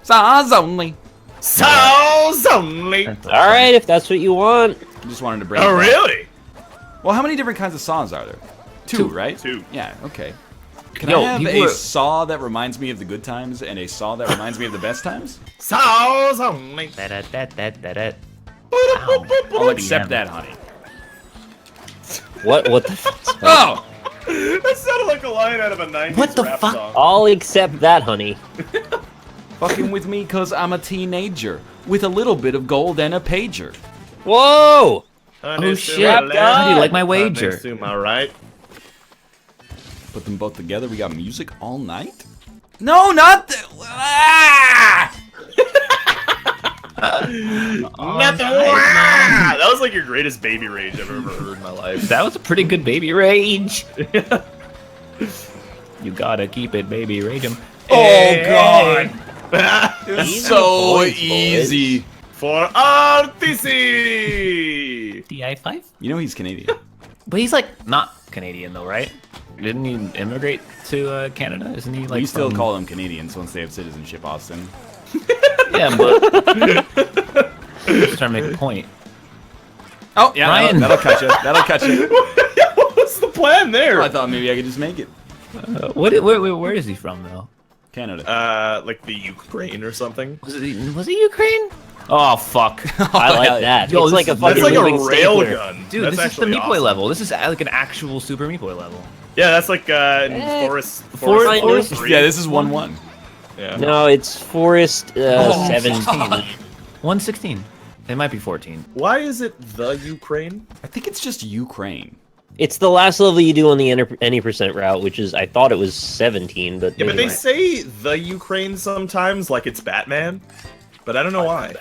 Saws only. Saws only. All right, if that's what you want. I just wanted to bring. Oh, it back. really? Well, how many different kinds of saws are there? Two, right? Two. Yeah. Okay. Can Yo, I have people a are- saw that reminds me of the good times and a saw that reminds me of the best times? Saws only. Da-da-da-da-da-da. I'll accept that, honey. What the fuck? Oh! That sounded like a line out of a 90s What the rap fuck? song. I'll accept that, honey. Fucking with me cause I'm a teenager with a little bit of gold and a pager. Whoa! Oh shit! How do you like my wager? Alright. Put them both together, we got music all night? No, not the... Ah! Nothing. That was like your greatest baby rage I've ever heard in my life. That was a pretty good baby rage. You gotta keep it, baby rage 'em. Oh god! It's Easy so boys, easy. For RTC! DI5? You know he's Canadian. But he's like not Canadian though, right? Didn't he immigrate to Canada? Isn't he like? We still from- call them Canadians once they have citizenship, Austin. Yeah, but just trying to make a point. Oh, yeah, Ryan. that'll catch you. That'll catch you. What's the plan there? I thought maybe I could just make it. Where is he from though? Canada. Like the Ukraine or something. Was it Ukraine? Oh fuck! I like that. Yo, it's like a this is- fucking That's like a moving stapler. railgun. Dude, that's this is the actually Meat Boy awesome. level. This is like an actual Super Meat Boy level. Yeah, that's like in Forest- Forest 3. Yeah, this is 1-1. Yeah. No, it's Forest 17. 116. It might be 14. Why is it the Ukraine? I think it's just Ukraine. It's the last level you do on the any percent route, which is, I thought it was 17, but Yeah, but they anyway. say the Ukraine sometimes, like it's Batman. But I don't know why.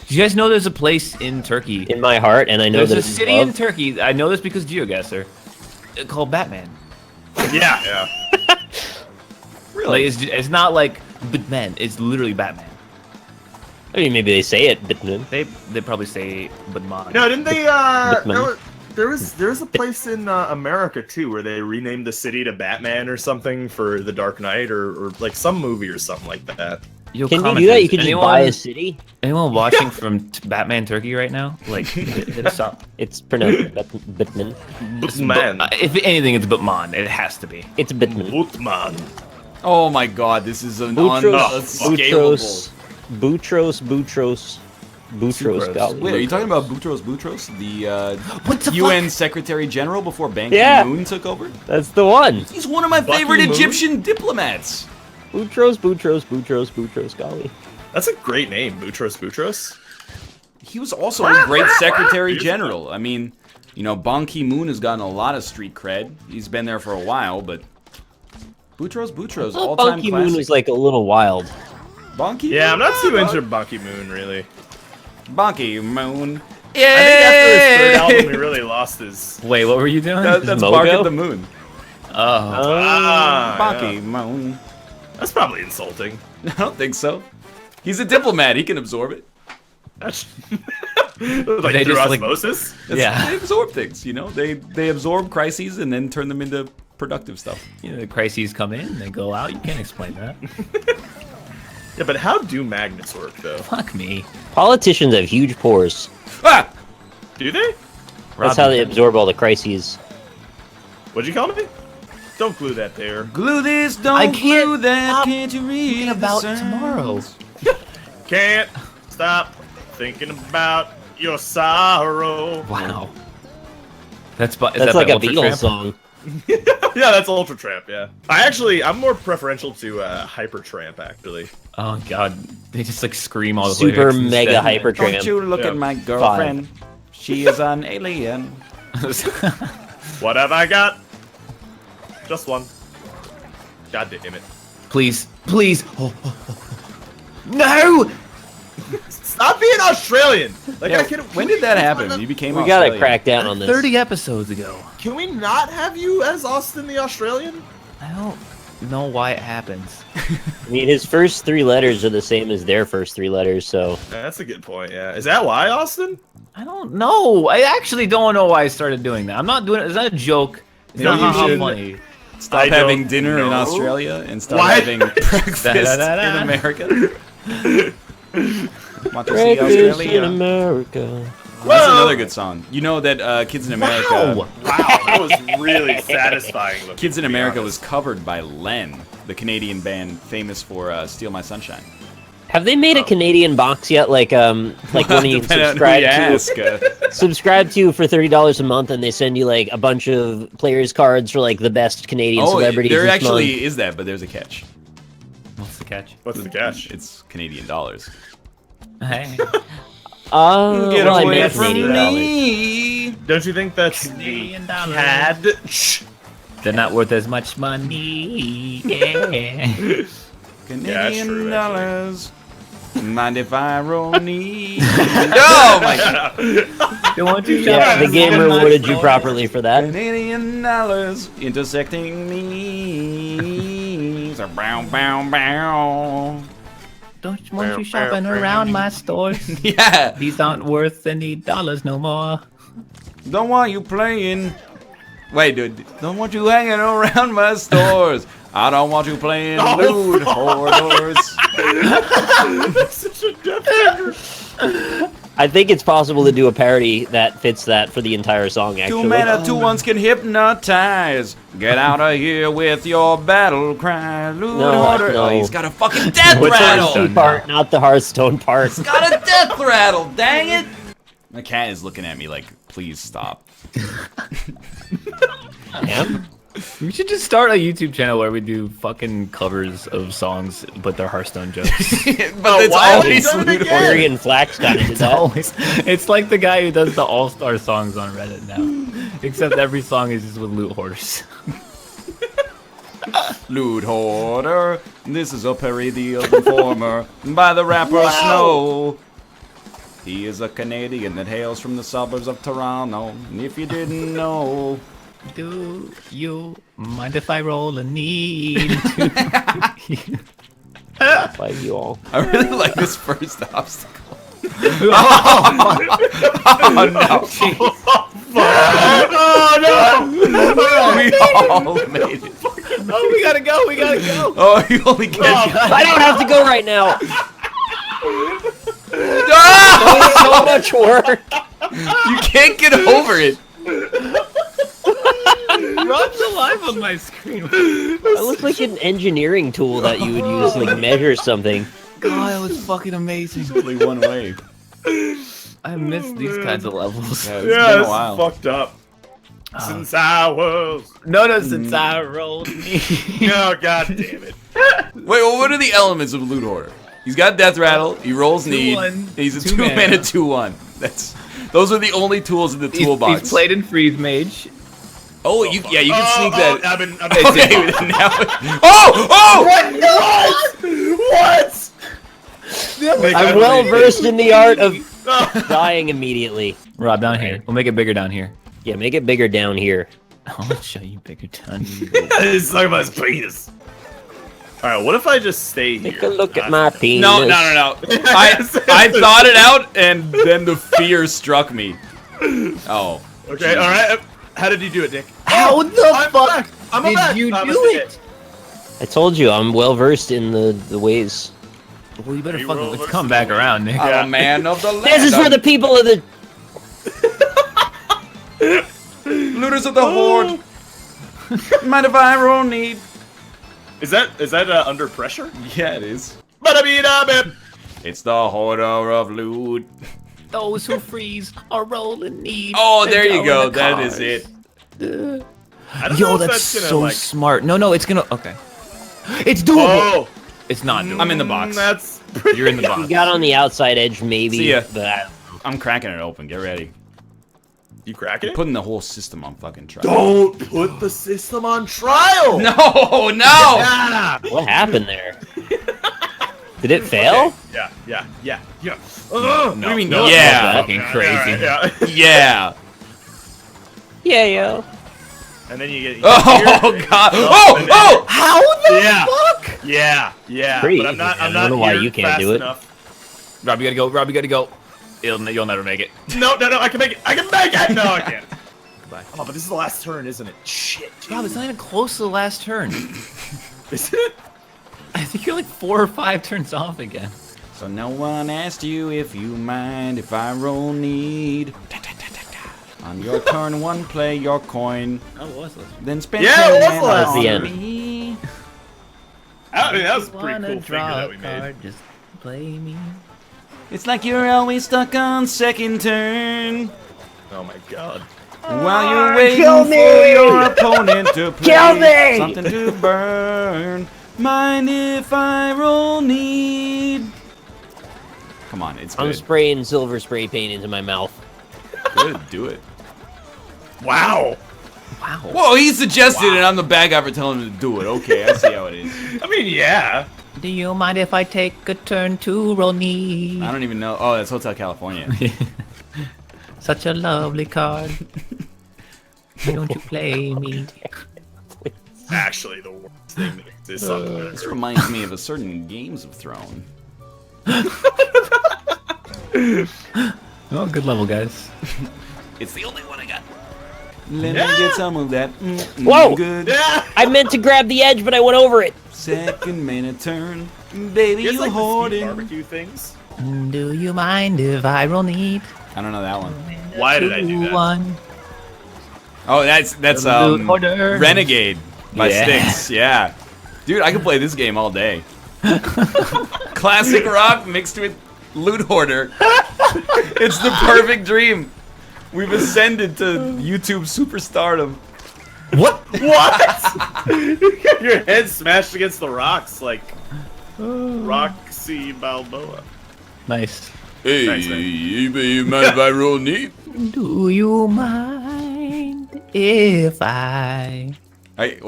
Do you guys know there's a place in Turkey? In my heart, and I know There's that a it's city in love. Turkey. I know this because GeoGuessr. Called Batman. Yeah, yeah. Like it's not like Batman. It's literally Batman. I mean, maybe they say it, but They probably say Batman. No, didn't they? Batman. There was a place in America too where they renamed the city to Batman or something for the Dark Knight or like some movie or something like that. Yo, can you do commenters, that? You can just buy a city? Anyone watching from Batman Turkey right now? Like, hit us up. It's pronounced Bitman. Batman. If anything, it's Batman. It has to be. It's Bitman. Batman. Oh my god, this is an Boutros, unscalable. Boutros, golly. Wait, are you talking about Boutros Boutros, the What the UN Secretary General before Ban Yeah. Ki-moon took over? That's the one. He's one of my Bucky favorite Moon? Egyptian diplomats. Boutros, golly. That's a great name, Boutros Boutros. He was also a great Secretary General. I mean, you know, Ban Ki-moon has gotten a lot of street cred. He's been there for a while, but Boutros Boutros, all-time Ban Ki-moon classic. was like a little wild. Ban Ki-moon? Yeah, I'm not too into Bucky Moon really. Ban Ki-moon. I think after his third album, he really lost his. Wait, what were you doing? That's Mogo? Bark at the Moon. Ah, Ban yeah. Ki-moon. That's probably insulting. I don't think so. He's a diplomat. He can absorb it. That's They like through just, like- osmosis. Yeah. They absorb things, you know? They absorb crises and then turn them into productive stuff. You know, the crises come in, they go out. You can't explain that. Yeah, but how do magnets work though? Fuck me. Politicians have huge pores. Ah! Do they? That's how they absorb all the crises. What'd you call me? Don't glue that there. Glue this, don't I can't glue that, stop can't you read thinking the about signs? tomorrow. Can't stop thinking about your sorrow. Wow. That's is That's that like by a Ultra Beatles Tramp? song. Yeah, that's Ultra Tramp. Yeah, I'm more preferential to Hyper Tramp actually. Oh god, they just like scream all the Super lyrics mega instead. hyper Don't tramp. you look Yeah. at my girlfriend. She is an alien. What have I got? Just one. God damn it! Please, please. No! Stop being Australian. Like Yeah, I can. when did that happen? You became We gotta Australian. crack down on this. 30 episodes ago. Can we not have you as Austin the Australian? I don't know why it happens. I mean, his first three letters are the same as their first three letters, so... That's a good point. Yeah, is that why Austin? I don't know. I actually don't know why I started doing that. I'm not doing it. It's not a joke. It's No, not you how should. funny. Stop I having don't dinner in know. Australia and start Why? having breakfast Da-da-da-da. in America. Want to see Breakfast in Australia? America. That's another good song. You know that Kids in America. Wow, that was really satisfying. Looking, Kids in to be America honest. was covered by Len, the Canadian band famous for "Steal My Sunshine." Have they made a Canadian box yet? Like one you can Depending on who you subscribe to. ask. Subscribe to for $30 a month, and they send you like a bunch of players cards for like the best Canadian celebrities. there this actually month. is that, but there's a catch. What's the catch? What's the catch? It's Canadian dollars. Hey. Get well, I away meant from Canadian dollars. me! Don't you think that's Canadian the dollars. CAD? They're not worth as much money. Yeah. Canadian true, dollars. Mind if I roll knee? Oh my god! Don't want you Yeah, the game rewarded you properly for that. Canadian dollars intersecting me. So bow bow bow. Don't want you shopping around my stores. Yeah. These aren't worth any dollars no more. Don't want you playing. Wait, dude. Don't want you hanging around my stores. I don't want you playing loot hoarders. Such a death finger. I think it's possible to do a parody that fits that for the entire song, actually. 2 mana, 2 ones can hypnotize. Get out of here with your battle cry. Loot hoarder. no. Oh, he's got a fucking death What's rattle. Hearthstone? Part, not the Hearthstone part. Got a death rattle, dang it! My cat is looking at me like, please stop. Damn. We should just start a YouTube channel where we do fucking covers of songs, but they're Hearthstone jokes. But it's why have always you done it loot again? hoarder. Fury and Flax kind of did It's that. always, it's like the guy who does the all-star songs on Reddit now. Except every song is just with loot hoarders. Loot hoarder. This is a parody of Informer by the rapper Snow. He is a Canadian that hails from the suburbs of Toronto. And if you didn't know, Do you mind if I roll a need? Like you all. I really like this first obstacle. Oh no! We all made it. Oh, we gotta go, we gotta go. Oh, you only get. I don't have to go right now. Ah! So much work. You can't get over it. Rob's alive on my screen. That looks like an engineering tool that you would use to like measure something. God, that was fucking amazing. Only one way. I miss these kinds of levels. Yeah, it's Yeah, been this a while. is fucked up. Since I was. No, since I rolled me. Oh, god damn it. Wait, well, what are the elements of Loot Hoarder? He's got Death Rattle, he rolls Need, 2-1, and he's a 2 2 mana mana. 2/1. Those are the only tools in the toolbox. He's played in Freeze Mage. Oh, you can sneak that. I've been Okay, now. Oh! What? I'm well versed in the art of dying immediately. Rob, down here. We'll make it bigger down here. Yeah, make it bigger down here. I'll show you bigger down here. It's like my penis. Alright, what if I just stay here? Take a look at my penis. No. I thought it out, and then the fear struck me. Oh. Okay, alright. How did you do it, Dick? How the fuck I'm back. did you I do must it? I told you, I'm well versed in the ways. Well, you better You fucking will let's come back around, Nick. I'm a man of the land. This is for the people of the... Looters of the Horde. Mind if I roll Need? Is that under pressure? Yeah, it is. Ba-da-bee-da-bip. It's the Hoarder of Loot. Those who freeze are rolling need. Oh, there you and go. in the That is cars. it. I don't know Yo, if that's gonna, so like... smart. No, it's gonna. Okay. It's doable. Oh! It's not doable. I'm in the box. That's You're in the You box. got on the outside edge, maybe. See ya. But I'm cracking it open. Get ready. You cracking it? Putting the whole system on fucking trial. Don't put the system on trial! No! Ah! what happened there? Did it fail? Yeah. What do you mean, no, yeah? Fucking crazy. Yeah. Yeah. Yeah, yo. And then you get... Oh, God. Oh! How the Yeah. fuck? Yeah. Pretty But I'm not, easy, man. I'm I not don't know why here you can't fast do it. enough. Rob, you gotta go. Rob, you gotta go. You'll never make it. No, I can make it. I can make it! No, I can't. Oh, but this is the last turn, isn't it? Shit. Rob, it's not even close to the last turn. Isn't it? I think you're like 4 or 5 turns off again. So no one asked you if you mind if I roll need. On your turn one, play your coin. Oh, it was. Then spend Yeah, it 10 was mana last on the end. me. I mean, that was a pretty Wanna cool figure draw that a we made. card, just play me. It's like you're always stuck on second turn. Oh my god. While you're waiting kill for me! your opponent to play Kill me! something to burn. Mind if I roll need? Come on, it's I'm good. spraying silver spray paint into my mouth. Good, do it. Wow. Wow. Whoa, he suggested it, and I'm the bad guy for telling him to do it. Okay, I see how it is. I mean, yeah. Do you mind if I take a turn to roll need? I don't even know. Oh, that's Hotel California. Such a lovely card. Why don't you play me? Actually, the worst thing that exists on the This Earth. reminds me of a certain Games of Thrones. Oh, good level, guys. It's the only one I got. Let me get some of that. Whoa! Good. Yeah. I meant to grab the edge, but I went over it. Second minute turn. Baby, Here's you like the hoarding. speed barbecue things. Do you mind if I roll need? I don't know that one. Why did I do that? One. Oh, that's Loot Hoarder. Renegade by Yeah. Styx. Yeah, dude, I could play this game all day. Classic rock mixed with Loot Hoarder. It's the perfect dream. We've ascended to YouTube superstardom. What? What? Your head smashed against the rocks like Roxy Balboa. Nice. Hey, Thanks, man. you mind if I roll neat? Do you mind if I Wait.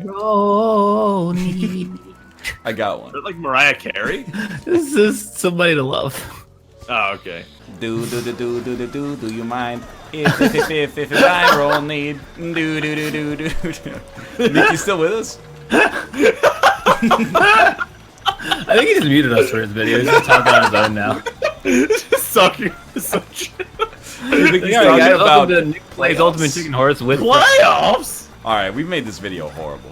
roll need? I got Is one. that like Mariah Carey? This is somebody to love. Oh, okay. Do you mind if I roll need? Do. Nick, you still with us? I think he just muted us for his video. He's just talking on his own now. Just sucking. Such You think he's Yeah, talking guys, about welcome to Nick Plays playoffs. Ultimate Chicken Horse with playoffs. All right, we've made this video horrible.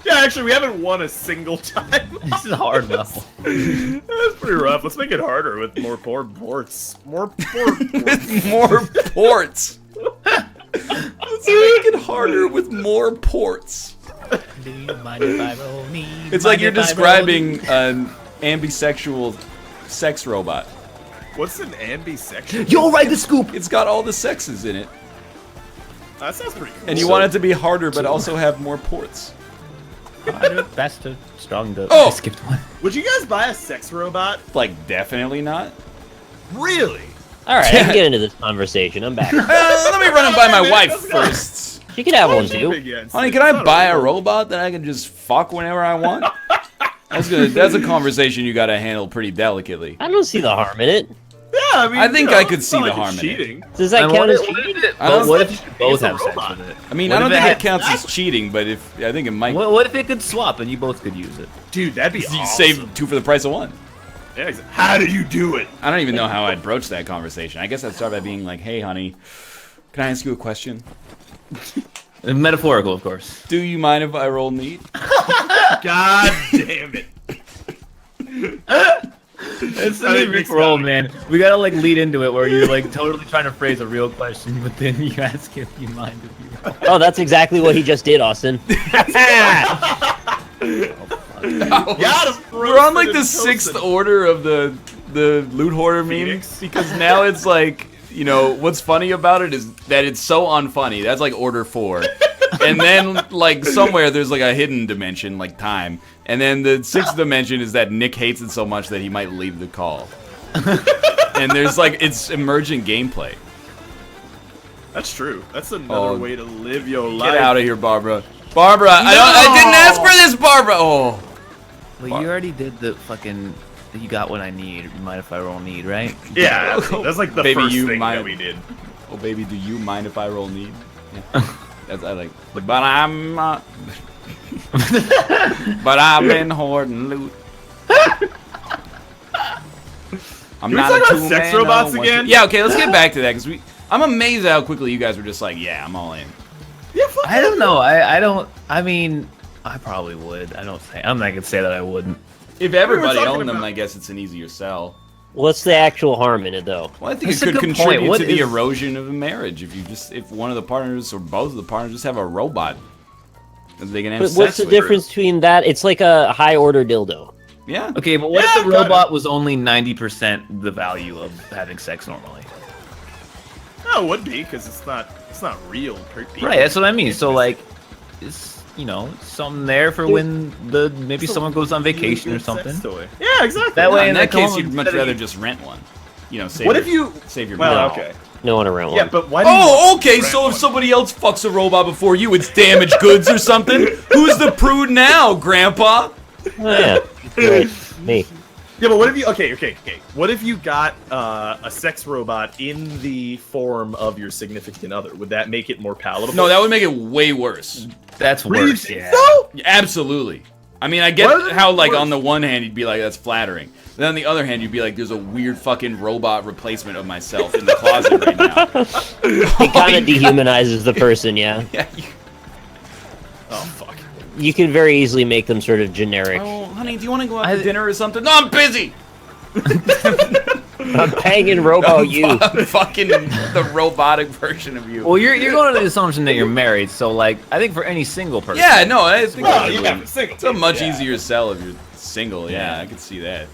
Yeah, actually, we haven't won a single time. This is a hard level. That's pretty rough. Let's make it harder with more ports. More ports. With more ports. Let's make it harder with more ports. Do you mind if I roll need? It's like Mind you're if I roll describing need? an ambisexual sex robot. What's an ambisexual? You'll ride the scoop. It's got all the sexes in it. That sounds pretty cool. And you want it to be harder, but also have more ports. Harder, faster, stronger. Oh! I skipped one. Would you guys buy a sex robot? Like, definitely not. Really? All right, I can get into this conversation. I'm back. Let me run it by my wife first. She could have one too. Honey, can I buy a robot that I can just fuck whenever I want? That's good. That's a conversation you gotta handle pretty delicately. I don't see the harm in it. Yeah, I mean, I think you know, I could it's see not the like harm it's in it. cheating. Does that count as cheating? I don't What think- if you both It's a have sex robot. with it? I mean, What I don't if think it it counts had- as cheating, but I think it might. What if it could swap and you both could use it? Dude, that'd be You awesome. save two for the price of one. Yeah, exactly. How do you do it? I don't even know how I'd broach that conversation. I guess I'd start by being like, "Hey, honey, can I ask you a question? Metaphorical, of course. Do you mind if I roll neat?" God damn it. It's I the think Rick Nick's roll, got it. man. We gotta like lead into it where you're like totally trying to phrase a real question, but then you ask if you mind if you roll. Oh, that's exactly what he just did, Austin. Got him. We're on like the Roasted and sixth toasted. order of the loot hoarder memes Phoenix. because now it's like, you know, what's funny about it is that it's so unfunny. That's like order 4. And then like somewhere there's like a hidden dimension like time. And then the 6th dimension is that Nick hates it so much that he might leave the call. And there's like it's emergent gameplay. That's true. That's another Oh, way to live your life. Get out of here, Barbara. Barbara, I didn't ask for this, Barbara. Oh. Well, you already did the fucking. You got what I need. You mind if I roll need, right? Yeah, that's like the Baby, first you thing might- that we did. Oh baby, do you mind if I roll need? Yeah. That's I like. But I'm but I've been hoarding loot. I'm Can we talk about sex robots again? Yeah, okay, let's get back to that because I'm amazed at how quickly you guys were just like, yeah, I'm all in. Yeah, fuck I don't know. I don't. I mean, I probably would. I don't think. I'm not gonna say that I wouldn't. If everybody talking owned them, about- I guess it's an easier sell. What's the actual harm in it, though? Well, I think That's it a could good point. contribute What to the is- erosion of a marriage if one of the partners or both of the partners just have a robot that they can have But sex what's the with. difference between that? It's like a high order dildo. Yeah. Okay, but what Yeah, if the got robot was only 90% the value of having sex normally? No, it would be because it's not real. People. Right, that's what I mean. So like, it's something there for when maybe someone goes on vacation or something. Yeah, exactly. That way- in that they come case, up you'd much instead of- rather just rent one. Save What your, if you? save your Well, money. okay. No one around Yeah, one. but why? Do you Oh, want to okay. rent So if one? somebody else fucks a robot before you, it's damaged goods or something. Who's the prude now, Grandpa? Oh, yeah. Right. Me. Yeah, but what if you? Okay. What if you got a sex robot in the form of your significant other? Would that make it more palatable? No, that would make it way worse. That's Really? worse. Yeah. So? Absolutely. I mean, I Why get would it how, be like, worse? on the one hand, you'd be like, that's flattering. Then on the other hand, you'd be like, there's a weird fucking robot replacement of myself in the closet right now. It kind of dehumanizes the person, yeah. Yeah. Oh fuck. You can very easily make them sort of generic. Oh, honey, do you want to go out to dinner or something? No, I'm busy. I'm banging Robo you. I'm fucking the robotic version of you. Well, you're going under the assumption that you're married, so like I think for any single person. Yeah, no, I think Well, actually, yeah, single. it's a much yeah. easier sell if you're single. Yeah, Yeah. I could see that.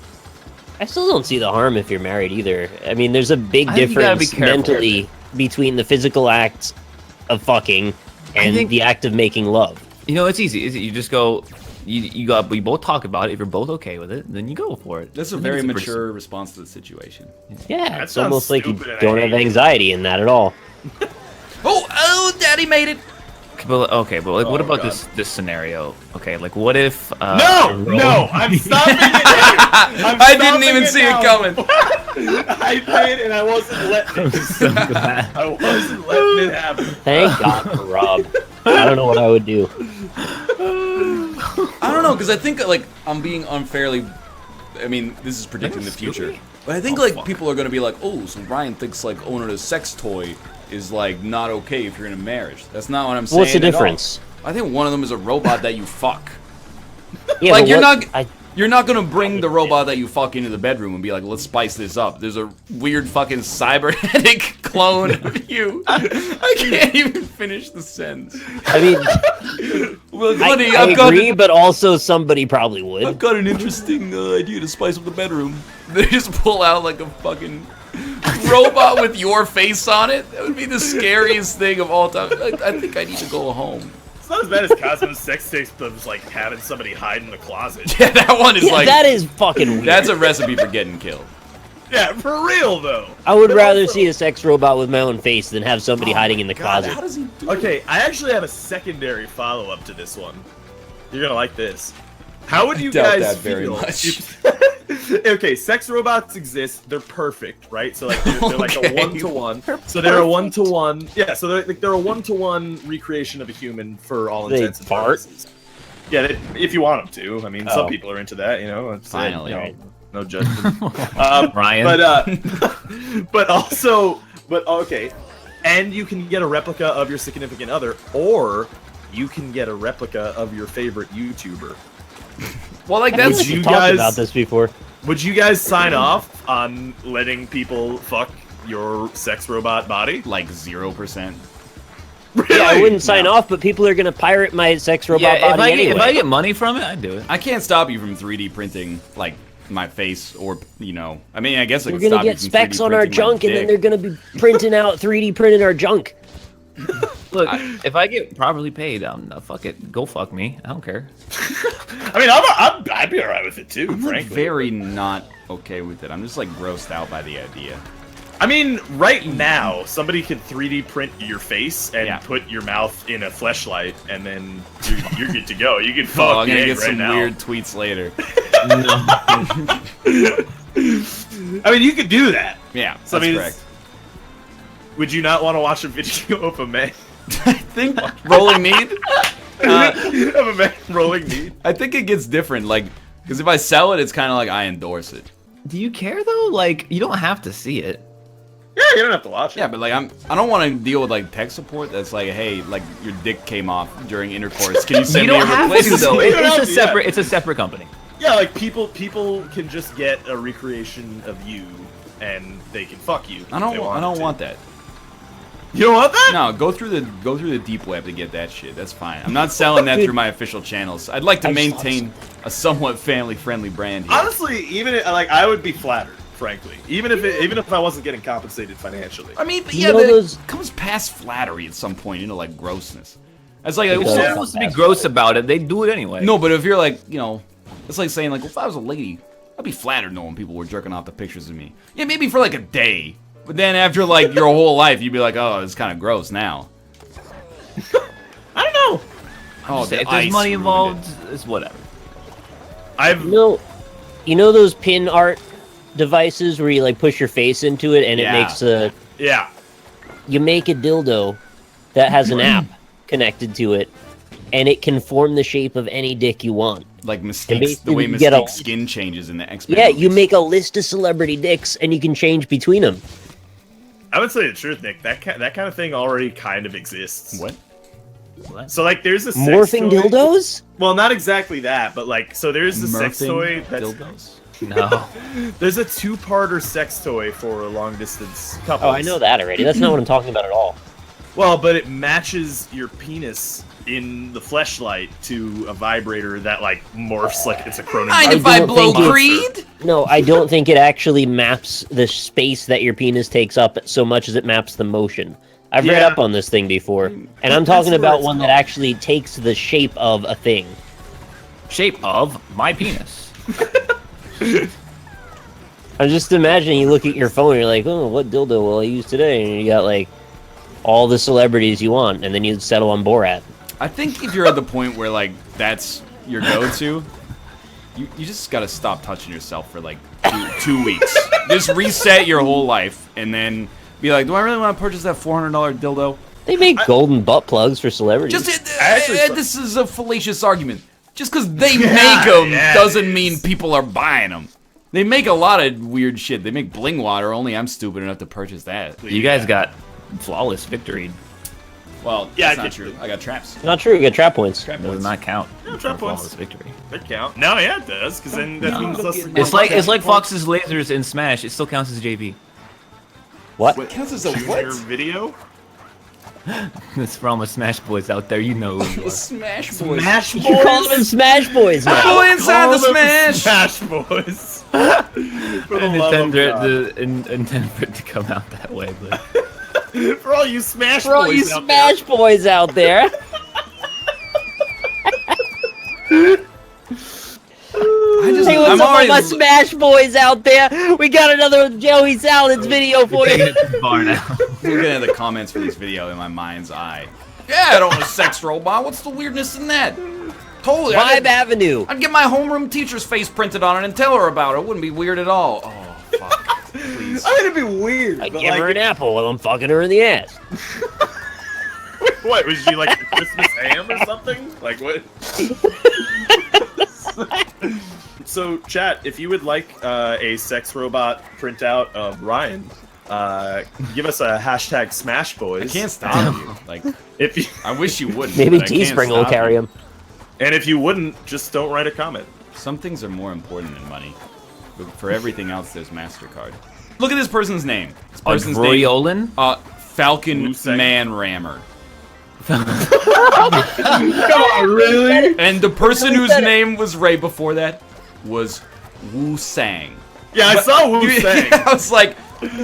I still don't see the harm if you're married either. I mean, there's a big I think you gotta be difference careful mentally between the physical act of fucking and think- the act of making love. It's easy. You just go. We both talk about it. If you're both okay with it, then you go for it. That's a I think very it's pretty mature response to the situation. Yeah, That it's sounds almost like you stupid and I don't have hate it. anxiety in that at all. Oh, Daddy made it. Okay, but like, what Oh, about God. this scenario? Okay, like, what if? No, I'm stopping it. I'm I didn't even stopping see it now. coming. I did, and I wasn't letting it. So glad. I wasn't letting it happen. Thank God for Rob. I don't know what I would do. I don't know, because I think like I'm being unfairly. I mean, this is predicting the future, but I think like people are gonna be like, oh, so Ryan thinks like owning a sex toy is like not okay if you're in a marriage. That's not what I'm saying. What's the at all. difference? I think one of them is a robot that you fuck. Yeah, Like but you're what- not. You're not gonna bring the robot that you fuck into the bedroom and be like, let's spice this up. There's a weird fucking cybernetic clone of you. I can't even finish the sentence. I mean, Well, I honey, I've agree, but also somebody probably would. got an interesting idea to spice up the bedroom. They just pull out like a fucking robot with your face on it. That would be the scariest thing of all time. I think I need to go home. It's not as bad as Cosmo's sex tapes, but it's like having somebody hide in the closet. Yeah, that one is Yeah, like that is fucking weird. that's a recipe for getting killed. Yeah, for real though. I would But rather also- see a sex robot with my own face than have somebody hiding in the closet. How does he do Okay, I actually have a secondary follow-up to this one. You're gonna like this. How would you doubt guys that very feel much. if- okay, sex robots exist. They're perfect, right? So like they're like a Okay. one-to-one. So they're a one-to-one. Yeah, so they're a one-to-one recreation of a human for all They intents and fart? purposes. Yeah, if you want them to. I mean, some Oh. people are into that. You know. It's, Finally. you know, no judgment. Ryan. But okay, and you can get a replica of your significant other, or you can get a replica of your favorite YouTuber. Well, like I feel that's like you we've talked guys- about this before. Would you guys sign off on letting people fuck your sex robot body? like 0%. Really? Yeah, I wouldn't sign off, but people are gonna pirate my sex robot yeah, body anyway. if I get money from it, I'd do it. I can't stop you from 3D printing like my face or I mean I guess I We're could gonna stop you get from specs 3D on our printing my junk, and then dick. they're gonna be printing out 3D printing our junk. Look, if I get properly paid, fuck it, go fuck me. I don't care. I mean, I'd be alright with it too, I'm frankly. very not okay with it. I'm just like grossed out by the idea. I mean, right now, somebody could 3D print your face and Yeah. put your mouth in a fleshlight, and then you're good to go. You can Oh, fuck I'm gonna the get egg right some now. weird tweets later. I mean, you could do that. Yeah, that's So, I mean, correct. Would you not want to watch a video of a man I think rolling mead. of a man rolling meat? I think it gets different, like because if I sell it, it's kind of like I endorse it. Do you care though? Like, you don't have to see it. Yeah, you don't have to watch it. Yeah, but like I don't want to deal with like tech support that's like, hey, like your dick came off during intercourse. Can you send You me a don't have to replacement? though. You don't have It's to, yeah. It's a separate company. Yeah, like people can just get a recreation of you, and they can fuck you. I don't want that. You don't want that? No, go through the deep web to get that shit. That's fine. I'm not selling that through my official channels. I'd like to maintain a somewhat family-friendly brand here. Honestly, even like I would be flattered, frankly. Even if I wasn't getting compensated financially. I mean, yeah, but it comes past flattery at some point into like grossness. It's like If someone's supposed to be gross about it, they do it anyway. no, but if you're like, you know, it's like saying like, well, if I was a lady, I'd be flattered knowing people were jerking off the pictures of me. Yeah, maybe for like a day. But then after like your whole life, you'd be like, oh, it's kind of gross now. I don't know. Oh, If there's money involved, it's whatever. You know those pin art devices where you like push your face into it and it makes a... Yeah. You make a dildo that has an app connected to it, and it can form the shape of any dick you want. Like Mystique's, the way you get Mystique's skin changes in the X-Men. Yeah, you make a list of celebrity dicks, and you can change between them. I would say the truth, Nick. That kind of thing already kind of exists. What? So like, there's a sex Morphing toy. dildos? Well, not exactly that, but like, so there's a sex toy that's dildos. No. there's a 2-parter sex toy for long distance couples. Oh, I know that already. That's not what I'm talking about at all. Well, but it matches your penis in the fleshlight to a vibrator that like morphs like it's a Cronin. Mind if I blow Creed? No, I don't think it actually maps the space that your penis takes up so much as it maps the motion. I've read up on this thing before, and I'm talking about one that actually takes the shape of a thing. Shape of my penis. I'm just imagining you look at your phone and you're like, oh, what dildo will I use today? And you got like all the celebrities you want, and then you settle on Borat. I think if you're at the point where like that's your go-to, you just gotta stop touching yourself for like two weeks. Just reset your whole life, and then be like, do I really want to purchase that $400 dildo? They make golden butt plugs for celebrities. This is a fallacious argument. Just because they make them doesn't mean people are buying them. They make a lot of weird shit. They make bling water. Only I'm stupid enough to purchase that. You guys got flawless victory. Well, Yeah, that's not true. I got traps. Not true, you get trap points. Does not count. No, for trap flawless points. victory. That count. No, yeah, it does, because then that means less than It's like Fox's lasers in Smash. It still counts as JB. What? What counts as a your video. It's for all my Smash boys out there. You know who you are. Smash boys. Smash You call them Smash Boys now. Go inside the Call them Smash. Smash Boys. I For the love of God. didn't intend for it to come out that way, but For all you Smash For all Boys you out Smash Boys out there. Hey, what's I'm up, all already my Smash Boys out there? We got another Joey Salads video for taking you. it too far now. looking at the comments for this video in my mind's eye. Yeah, I don't want a sex robot. What's the weirdness in that? Totally. Vibe Avenue. I'd get my homeroom teacher's face printed on it and tell her about it. It wouldn't be weird at all. Oh, fuck. Please. I mean, it'd be weird. I but give like, her an apple while I'm fucking her in the ass. What was she like a Christmas ham or something? Like what? So, chat, if you would like a sex robot printout of Ryan, give us a hashtag Smash Boys. I can't stop you. Like, If you, I wish you wouldn't. Maybe but I can't Teespring will stop carry you. him. and if you wouldn't, just don't write a comment. Some things are more important than money. But for everything else, there's MasterCard. Look at this person's name. This person's name. Royolan? Falcon Musang. Man Rammer. Come on, really? And the person whose name was right before that was Wu Sang. Yeah, I saw Wu Sang. I was like,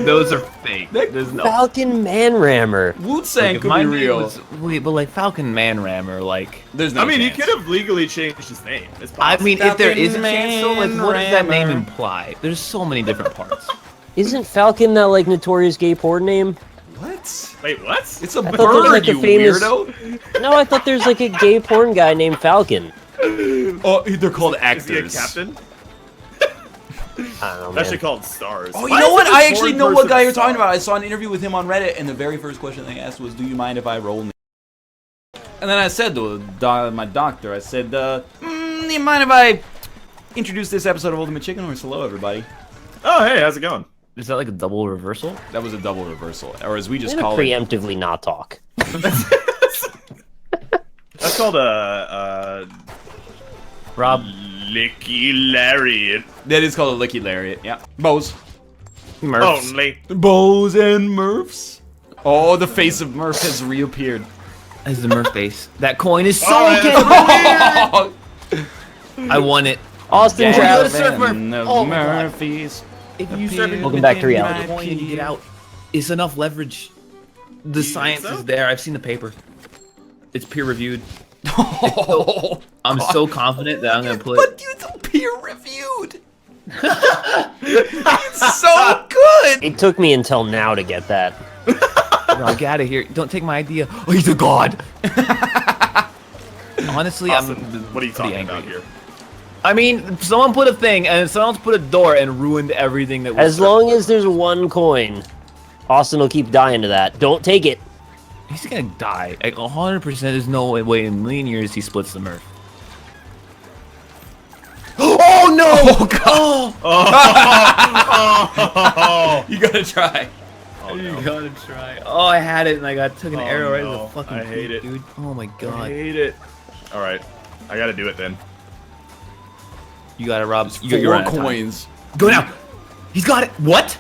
Those are fake. There's no. Falcon Man Rammer. Wu Sang If could my be name real. was- wait, but like Falcon Man Rammer, like. There's no I mean, chance. he could have legally changed his name. It's I possible. mean, if there Falcon is a chance, though, like, Man what does that name Rammer. imply? There's so many different parts. Isn't Falcon that like notorious gay porn name? What? Wait, what? It's a I thought there was, bird, like, a you famous- weirdo. No, I thought there's like a gay porn guy named Falcon. Oh, they're called Is he a actors. captain? I don't know, man. Actually called stars. Oh, Why you know is what? every I actually foreign know what person guy a you're talking star? about. I saw an interview with him on Reddit, and the very first question they asked was, "Do you mind if I roll?" And then I said to my doctor, I said, "Do you mind if I introduce this episode of Ultimate Chicken Horse? Hello, everybody." Oh, hey, how's it going? Is that like a double reversal? That was a double reversal, or as we just I'm call gonna it. preemptively not talk. That's called a Rob, Licky lariat. That is called a licky lariat. Yeah. Bows. Murphs. Only. Bows and Murphs. Oh, the face of Murph has reappeared. That's the Murph base. That coin is so Oh, I won it. Austin Yeah. Travis. Surf Murph. of Oh my God. Murphys. If you serve it Welcome back to within reality. the coin and you get out, it's enough leverage. The science so? is there. I've seen the paper. It's peer reviewed. Oh, I'm so confident that I'm gonna put. but it's peer reviewed. It's so good. It took me until now to get that. No, get out of here! Don't take my idea. Oh, he's a god. Honestly, Austin, I'm. what are you pretty talking angry. about here? I mean, someone put a thing, and someone else put a door, and ruined everything that was. As long as there's one coin, Austin will keep dying to that. Don't take it. He's gonna die. Like 100%. There's no way in a million years he splits the Murph. Oh no! Oh, You gotta try. You gotta try. Oh, I had it, and I took an Oh, arrow right no. in the fucking. I hate feet, it. dude. Oh my I god. hate it. All right, I gotta do it then. You gotta rob. Four You're out of time. coins. Go now. He's got it. What?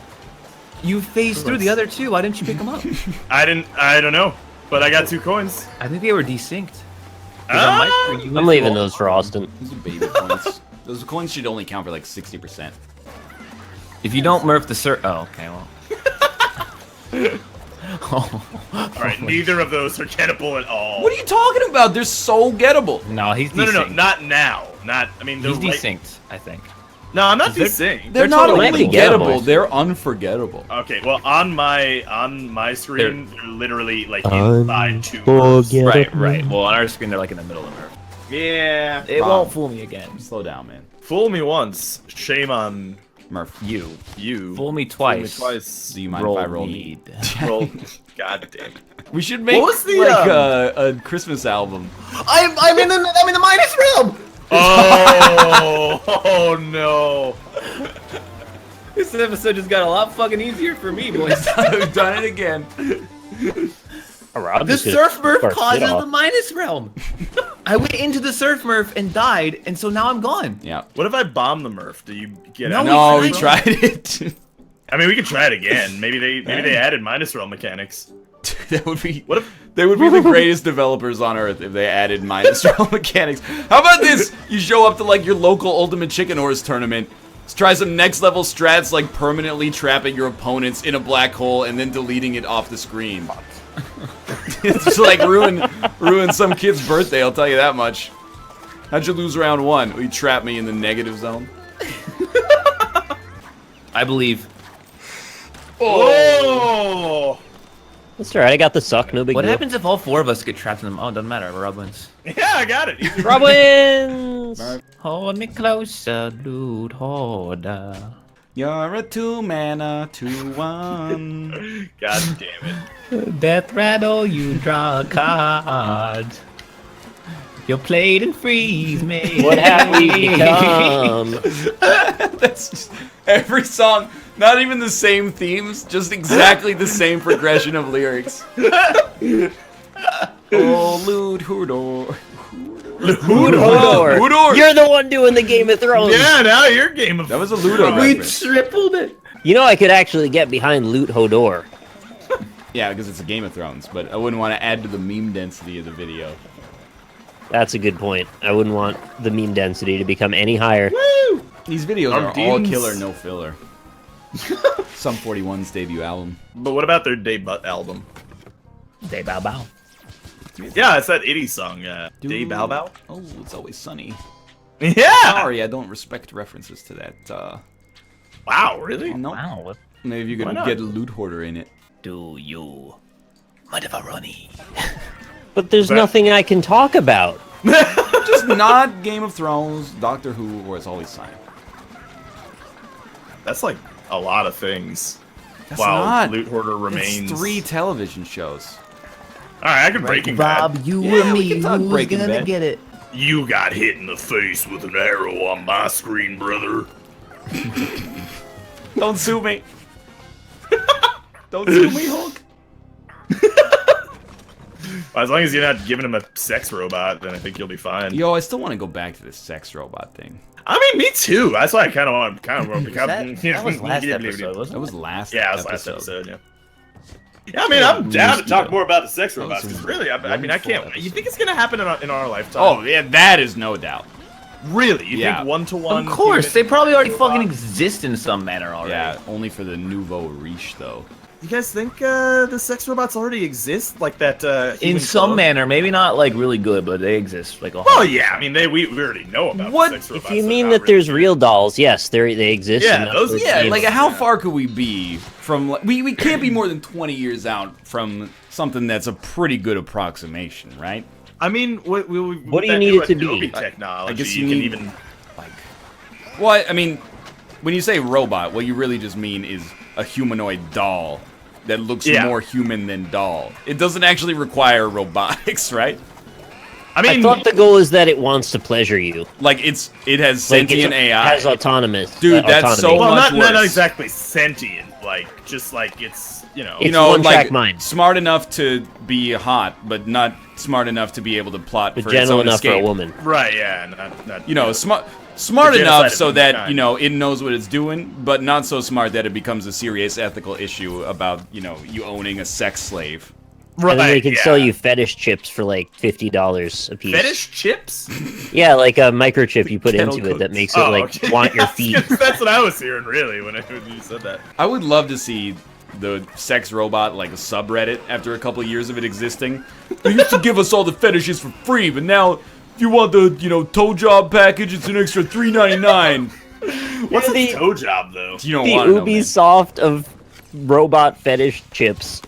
You phased through the other two. Why didn't you pick them up? I don't know, but I got 2 coins. I think they were desynced. I'm leaving those for Austin. Those are baby coins. Those coins should only count for like 60%. If you don't Murph the sir. Oh, okay. Well. All right, neither of those are gettable at all. What are you talking about? They're so gettable. No, he's No, desynced. not now. Not. I mean, they're He's right- desynced. I think. No, I'm not They're- desynced. They're not totally only gettable. gettable, they're unforgettable. Okay, well, on my screen, they're literally like inside 2 Murphs. Right. Well, on our screen, they're like in the middle of Murph. Yeah. It Rob. won't fool me again. Slow down, man. Fool me once, shame on Murph. You. you. Fool me Fool me twice. twice. Do you mind if I roll need. Roll. God damn it. We should make was the, like a Christmas album. I'm in the minus realm. Oh, oh no. This episode just got a lot fucking easier for me, boys. We've done it again. I'm The just gonna surf Murph spark it causes off. the minus realm. I went into the surf Murph and died, and so now I'm gone. Yeah. What if I bomb the Murph? Do you get No, out? No, we tried tried it. I mean, we could try it again. Maybe they added minus realm mechanics. That would be. What if? They would be the greatest developers on earth if they added minus realm mechanics. How about this? You show up to like your local Ultimate Chicken Horse tournament. Let's try some next level strats like permanently trapping your opponents in a black hole and then deleting it off the screen. It's just like ruin some kid's birthday, I'll tell you that much. How'd you lose round 1? Well, you trapped me in the negative zone. I believe. Oh! That's alright, I got the suck, no big What deal. happens if all 4 of us get trapped in them? Oh, it doesn't matter. Rob wins. Yeah, I got it. Easy. Rob wins! Hold me closer, loot hoarder. You're a 2-mana 2-1. God damn it. Death rattle, you draw a card. You played and freeze me. What have we become? That's just every song, not even the same themes, just exactly the same progression of lyrics. Oh, Lude Hoodor. Hodor. Hodor. You're the one doing the Game of Thrones. Yeah, now your game of. That was a Ludo We reference. tripled it. You know I could actually get behind Loot Hodor. Yeah, because it's a Game of Thrones, but I wouldn't want to add to the meme density of the video. That's a good point. I wouldn't want the meme density to become any higher. Woo! These videos Our are all demons. killer, no filler. Sum 41's debut album. But what about their debut album? Day bow bow. Yeah, it's that itty song. Day Bow Bow. Oh, it's always sunny. Yeah. Sorry, I don't respect references to that. Wow, really? No. Wow, what Maybe you Why could not? get a loot hoarder in it. do you? Motherfucker. But there's nothing I can talk about. Just not Game of Thrones, Doctor Who, or It's Always Sunny. That's like a lot of things. That's While not. Loot Hoarder remains. It's 3 television shows. All right, I could Breaking Bad. Rob, you Yeah, and we me, can talk who's Breaking gonna Bad. get it? You got hit in the face with an arrow on my screen, brother. Don't sue me. Don't sue me, Hulk. As long as you're not giving him a sex robot, then I think you'll be fine. Yo, I still want to go back to this sex robot thing. I mean, me too. That's why I kind of want to become. That was last episode, wasn't That it? was last. Yeah, it was last episode. Yeah. Yeah, I mean, I'm down to talk more about the sex robots. Because really, I mean, I can't. You think it's gonna happen in our lifetime? Oh yeah, that is no doubt. Really? You Yeah. think 1-to-1? Of course, they probably already robot? fucking exist in some manner already. Yeah, only for the nouveau riche though. You guys think the sex robots already exist? Like that? In human some clone? manner, maybe not like really good, but they exist. Like a Oh whole. yeah, I mean, we already know about What? the sex robots. If you They're mean not that there's really- real dolls, yes, they exist. Yeah, and that's those- what Yeah, they- like how far could we be from? We can't be more than 20 years out from something that's a pretty good approximation, right? I mean, what do you need it to be? Adobe technology. I guess you you can need- even. Like, well, I mean, when you say robot, what you really just mean is a humanoid doll that looks Yeah. more human than doll. It doesn't actually require robotics, right? I I mean, thought the goal is that it wants to pleasure you. Like it has Like sentient AI. has autonomous. Dude, that's so autonomy. well, much not worse. exactly sentient. Like just like it's It's you know, one-track like mind. smart enough to be hot, but not smart enough to be able to plot But for its gentle own enough escape. for a woman. right. Yeah, not You know, smart The genocide enough of so that humankind. you know it knows what it's doing, but not so smart that it becomes a serious ethical issue about you owning a sex slave. right. And then they can yeah. sell you fetish chips for like $50 a piece. fetish chips. Yeah, like a microchip you put Kettle into it that cooks. makes it like okay. want your Yeah, feet. That's what I was hearing really when you said that. I would love to see the sex robot like a subreddit after a couple of years of it existing. They used to give us all the fetishes for free, but now if you want the toe job package, it's an extra $3.99. What's the- a toe job though? You don't The want to know, man. Ubisoft of robot fetish chips.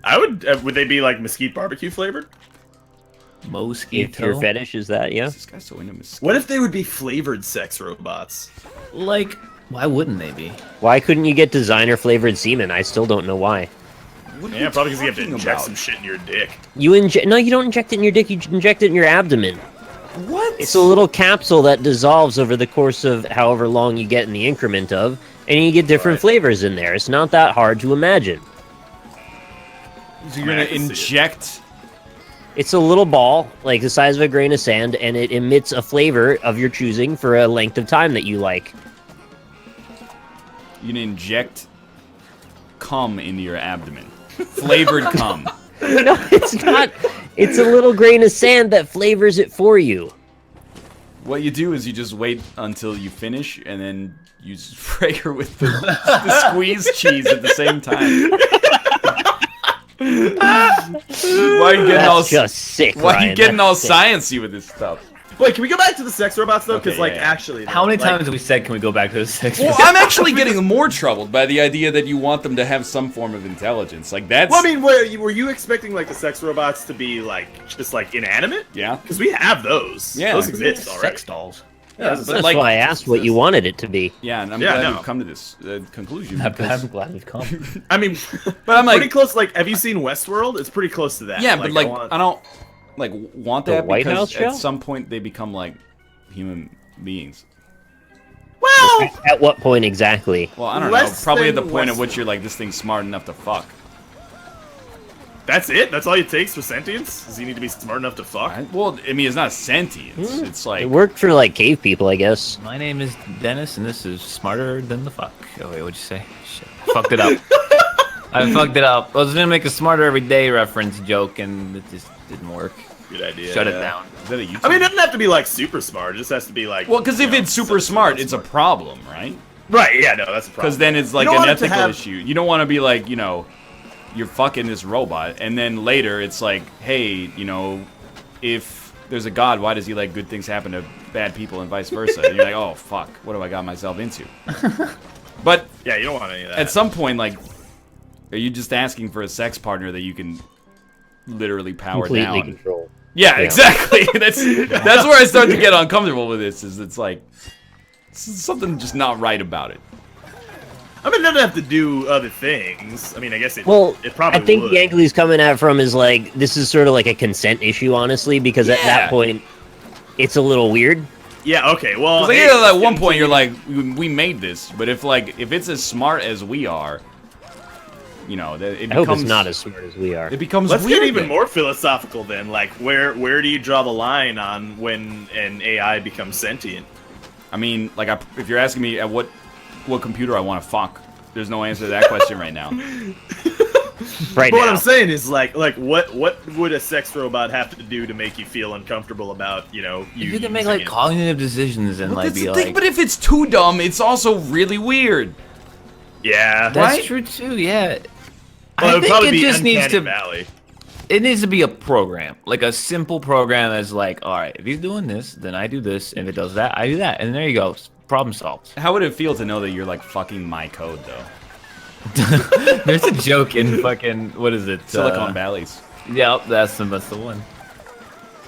I would they be like mesquite barbecue flavored? Mosquito. If your fetish is that, yeah. This guy's so into mosquitoes. What if they would be flavored sex robots? Like, why wouldn't they be? Why couldn't you get designer flavored semen? I still don't know why. What are Yeah, probably because you have to talking inject about? some shit in your dick. You inject? No, you don't inject it in your dick. You inject it in your abdomen. What? It's a little capsule that dissolves over the course of however long you get in the increment of, and you get different Right. flavors in there. It's not that hard to imagine. So you're I mean, gonna I can see it. inject? It's a little ball, like the size of a grain of sand, and it emits a flavor of your choosing for a length of time that you like. You're gonna inject cum into your abdomen, flavored cum. No, it's not. It's a little grain of sand that flavors it for you. What you do is you just wait until you finish, and then you spray her with the squeezed cheese at the same time. Why are you getting all That's just sick. Why are you Ryan. getting all That's sick. sciencey with this stuff? Wait, can we go back to the sex robots though? Because Okay, like yeah. actually, How many like, times have we said, can we go back to the sex? Well, I'm actually getting more troubled by the idea that you want them to have some form of intelligence. Like that's Well, I mean, were you expecting like the sex robots to be like just like inanimate? yeah. Because we have those. Yeah. those exist already. Sex dolls. Yeah, but but That's like, why I asked what you wanted it to be. yeah, and I'm Yeah, glad no. we've come to this conclusion. I'm because- glad we've come. I mean, But I'm like, pretty close. Like, have you seen Westworld? It's pretty close to that. yeah, but like I I don't like want The that White because House show? at some point they become like human beings. well, At what point exactly? Well, I don't know. Less Probably at the than point at Westworld. which you're like, this thing's smart enough to fuck. that's it. That's all it takes for sentience. Does he need to be smart enough to fuck? Well, I mean, it's not sentient. It's like It worked for like cave people, I guess. My name is Dennis, and this is Smarter Than the Fuck. Oh, wait, what'd you say? Shit. Fucked it up. I fucked it up. I was gonna make a Smarter Every Day reference joke, and it just didn't work. Good idea. Shut it yeah. down. Is that a YouTube? I mean, it doesn't have to be like super smart. It just has to be like. well, because if you know, it's super smart, it's a problem, right? right. Yeah, no, that's a problem. Because then it's like don't an want it to ethical have- issue. You don't want to be like, you're fucking this robot, and then later it's like, hey, if there's a god, why does he let good things happen to bad people and vice versa? And you're like, oh fuck, what have I got myself into? But Yeah, you don't want any of that. at some point, like, are you just asking for a sex partner that you can literally power Completely down? controlled. Yeah, exactly. That's where I start to get uncomfortable with this. Is it's like something just not right about it. I mean, it doesn't have to do other things. I mean, I guess it. Well, it probably I think would. the angle he's coming at from is like, this is sort of like a consent issue, honestly, because at Yeah. that point, it's a little weird. Yeah. Okay. Well. Because hey, at one point you're like, we made this, but if it's as smart as we are, you know, it I hope becomes it's not as smart as we are. it becomes Let's weird get even then. more philosophical then. Like, where do you draw the line on when an AI becomes sentient? I mean, like, if you're asking me at what computer I want to fuck, there's no answer to that question right now. Right But now. what I'm saying is, like, what would a sex robot have to do to make you feel uncomfortable about, you know, You can make using like it? cognitive decisions and Well, like that's be the thing, like. but if it's too dumb, it's also really weird. Yeah. That's right? true too. Yeah. Well, I it would think probably it be just needs Uncanny to. Valley. It needs to be a program, like a simple program that's like, all right, if he's doing this, then I do this. If it does that, I do that, and there you go, problem solved. How would it feel to know that you're like fucking my code though? There's a joke in fucking what is it? Silicon Valley's. Yep, that's the one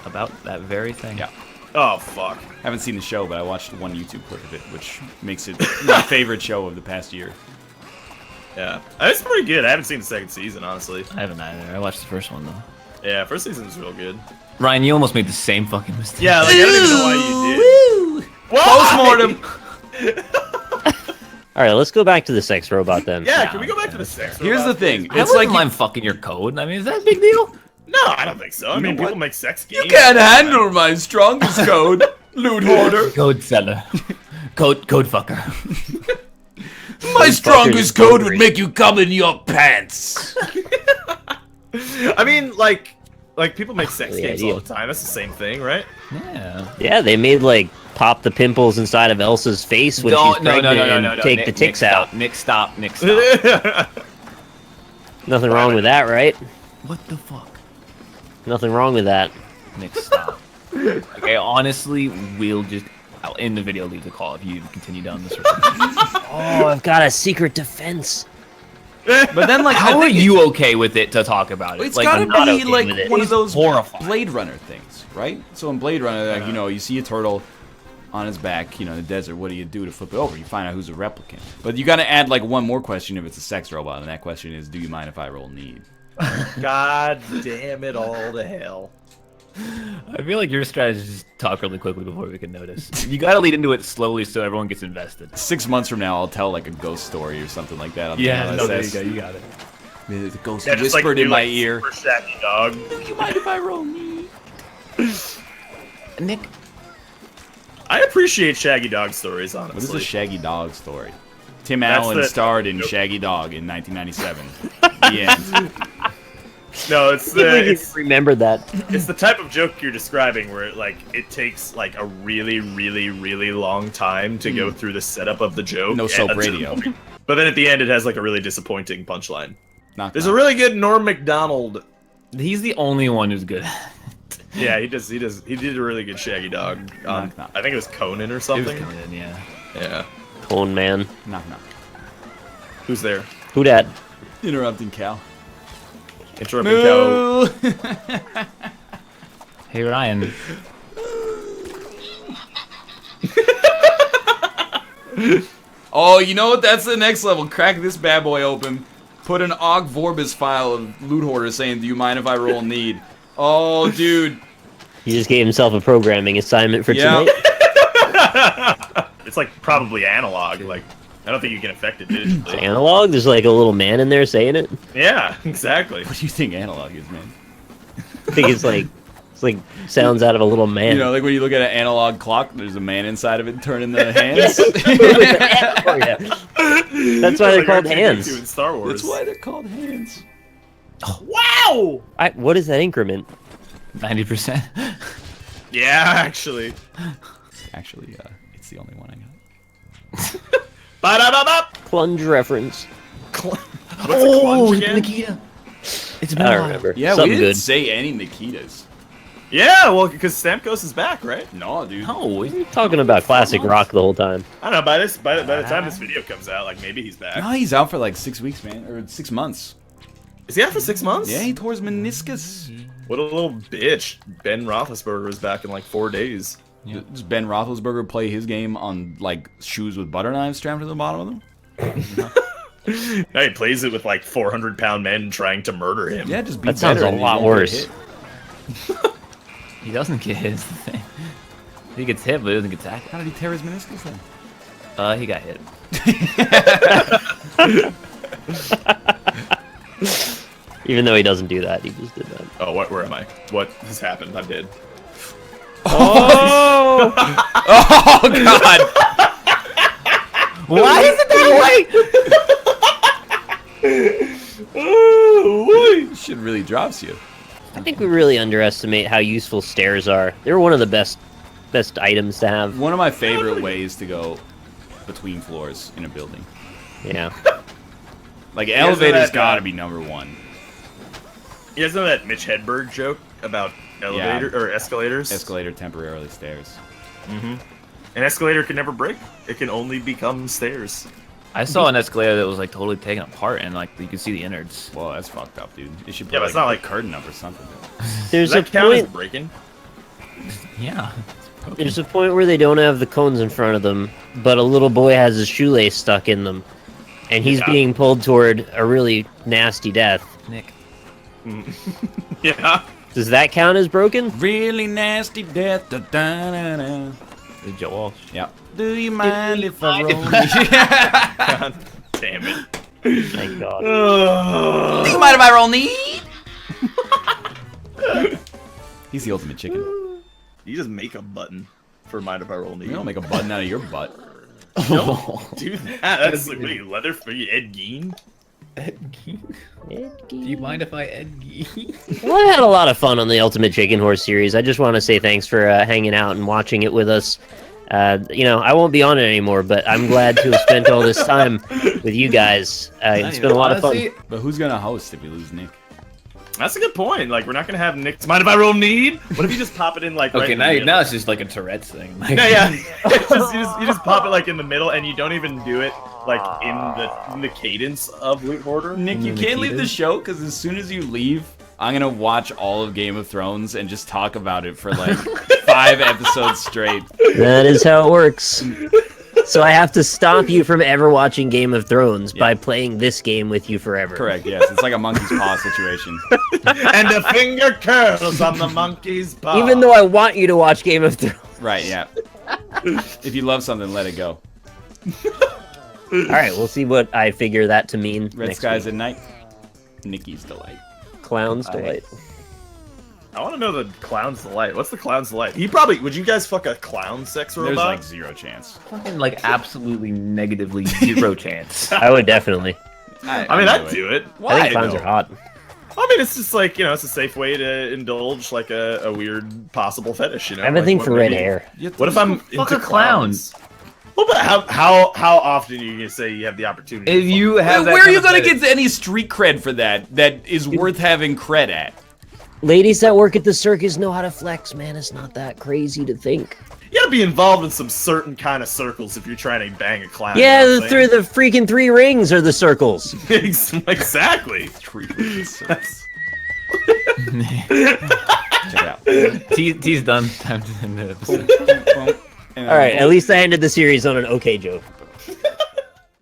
about that very thing. Yeah. Oh fuck. Haven't seen the show, but I watched one YouTube clip of it, which makes it my favorite show of the past year. Yeah, it's pretty good. I haven't seen the second season, honestly. I haven't either. I watched the first one though. Yeah, first season was real good. Ryan, you almost made the same fucking mistake. Yeah, like I don't even know why you did. Why? Postmortem. All right, let's go back to the sex robot then. Yeah, can we go back to the sex? Here's the robot, thing. please? It's like I'm fucking your code. I mean, is that a big deal? No, I don't think so. I mean, know what? people make sex games. you can't handle my strongest code, loot hoarder. Code seller. Code fucker. My strongest code would make you come in your pants. I mean, like people make sex The games idea. all the time. That's the same thing, right? Yeah. Yeah, they made like pop the pimples inside of Elsa's face when she's pregnant and take the Nick, ticks Nick, out. Stop. Nick, stop. Nick, stop. Nothing wrong with that, right? What the fuck? Nothing wrong with that. Nick, stop. Okay, honestly, I'll end the video, leave the call if you continue down this road. Oh, I've got a secret defense. But then, like, How are you okay with it to talk about it? It's Like, gotta I'm not be okay like with it. one of It's those horrifying. Blade Runner things, right? So in Blade Runner, like, you know, you see a turtle on his back, you know, in the desert. What do you do to flip it over? You find out who's a replicant. But you gotta add like one more question if it's a sex robot, and that question is, do you mind if I roll need? God damn it all to hell. I feel like your strategy is just talk really quickly before we can notice. You gotta lead into it slowly so everyone gets invested. 6 months from now, I'll tell like a ghost story or something like that. On the no, there you NLSS. go, you got it. The ghost Yeah, just like whispered do, in my like, ear. Super Shaggy dog. Do you mind if I roll need? Nick, I appreciate Shaggy dog stories, What is honestly. a Shaggy Dog story? Tim That's Allen the- starred in Shaggy Dog in 1997. The end. No, it's I can't believe the you remembered that. it's the type of joke you're describing where it takes like a really, really, really long time to go through the setup of the joke. No soap and- radio. But then at the end, it has like a really disappointing punchline. Knock, There's knock. a really good Norm Macdonald. he's the only one who's good. Yeah, he did a really good Shaggy dog. Knock, knock. I think it was Conan or It was something. Conan, yeah. Yeah. Cone man. Knock, knock. Who's there? Who dat? Interrupting Cal. Interrupting Cow. Moo! Hey Ryan. Oh, you know what? That's the next level. Crack this bad boy open. Put an Ogg Vorbis file of loot hoarder saying, "Do you mind if I roll need?" Oh, dude. He just gave himself a programming assignment for Yeah. tonight. It's like probably analog. Like I don't think you can affect it digitally. Analog? There's like a little man in there saying it. Yeah, exactly. What do you think analog is, man? I think it's like sounds out of a little man. You know, like when you look at an analog clock, there's a man inside of it turning the hands. Oh, yeah. That's why they're Like called R2D2 hands. in Star Wars. That's why they're called hands. Wow. What is that increment? 90%. Yeah, actually. Actually, it's the only one I got. Ba-da-ba-ba. Plunge reference. What's a clunge again? Nikita. It's been I a don't while. remember. Yeah, we Something didn't good. say any Nikitas. Yeah, well, because Stamkos is back, right? No, dude. No, Talking about classic rock the whole time. I don't know. By the time this video comes out, like maybe he's back. No, he's out for like 6 weeks, man, or 6 months. Is he out for 6 months? Yeah, he tore his meniscus. What a little bitch. Ben Roethlisberger was back in like 4 days. Does Ben Roethlisberger play his game on like shoes with butter knives strapped to the bottom of them? Now he plays it with like 400-pound men trying to murder him. Yeah, just be That sounds better a and he lot won't get worse. hit. he doesn't get hit. Is the thing. He gets hit, but he doesn't get tackled. How did he tear his meniscus then? He got hit. Even though he doesn't do that, he just did that. Oh, where am I? What has happened? I'm dead. Oh! Oh God! Why is it that way? Oh, Shit really drops you. I think we really underestimate how useful stairs are. They're one of the best items to have. One of my favorite ways to go between floors in a building. Yeah. Like guys know elevators that, gotta be #1. You guys know that Mitch Hedberg joke about elevator or escalators? Escalator temporarily stairs. An escalator can never break. It can only become stairs. I saw an escalator that was like totally taken apart and like you could see the innards. Well, that's fucked up, dude. You should put Yeah, but it's not a like- curtain up or something. There's Does a that count as point. breaking? Yeah. There's a point where they don't have the cones in front of them, but a little boy has his shoelace stuck in them, and he's Yeah. being pulled toward a really nasty death. Nick. Yeah. Does that count as broken? Really nasty death. Da, da, da, da. Joe Walsh. Yeah. Do you mind if I roll? God damn it. Thank God. Do you mind if I roll knee? He's the ultimate chicken. You just make a button for Mind If I Roll Knee. You don't make a button out of your butt. Do that. That's like, what are you, leather for you, Ed Gein? Do you mind if I Ed Well, I had a lot of fun on the Ultimate Chicken Horse series. I just want to say thanks for hanging out and watching it with us. You know, I won't be on it anymore, but I'm glad to have spent all this time with you guys. It's been a lot of fun. But who's gonna host if we lose Nick? That's a good point. Like, we're not gonna have Nick's Mind If I Roll Need. What if you just pop it in like? right Okay, in the middle? now it's just like a Tourette's thing. Like, Yeah, yeah. It's just, you just pop it like in the middle, and you don't even do it like in the cadence of Loot Hoarder. Nick, you can't leave the show because as soon as you leave, I'm gonna watch all of Game of Thrones and just talk about it for like 5 episodes straight. That is how it works. So I have to stop you from ever watching Game of Thrones by playing this game with you forever. Correct. Yes, it's like a monkey's paw situation. And the finger curls on the monkey's paw. Even though I want you to watch Game of Thrones. Right. Yeah. If you love something, let it go. All right, we'll see what I figure that to mean. Red next skies week. at night. Nikki's delight. Clown's delight. I want to know the clown's delight. What's the clown's delight? Would you guys fuck a clown sex robot? There's like 0 chance. fucking like absolutely negatively 0 chance. I would definitely. I mean, I'd do it. I think clowns are hot. I mean, it's just like, it's a safe way to indulge like a weird possible fetish, I have a thing Like, for what red maybe- hair. What if I'm Fuck into a clown. clowns? Well, but how often are you gonna say you have the opportunity? If you have that Where are kind you of gonna fetish- get any street cred for that is worth having cred at? Ladies that work at the circus know how to flex, man. It's not that crazy to think. You gotta be involved in some certain kind of circles if you're trying to bang a clown. Yeah, you know what through the freaking 3 rings are the circles. I'm saying? Exactly. Check it out. T's done. Time to end the episode. All right, at least I ended the series on an okay joke.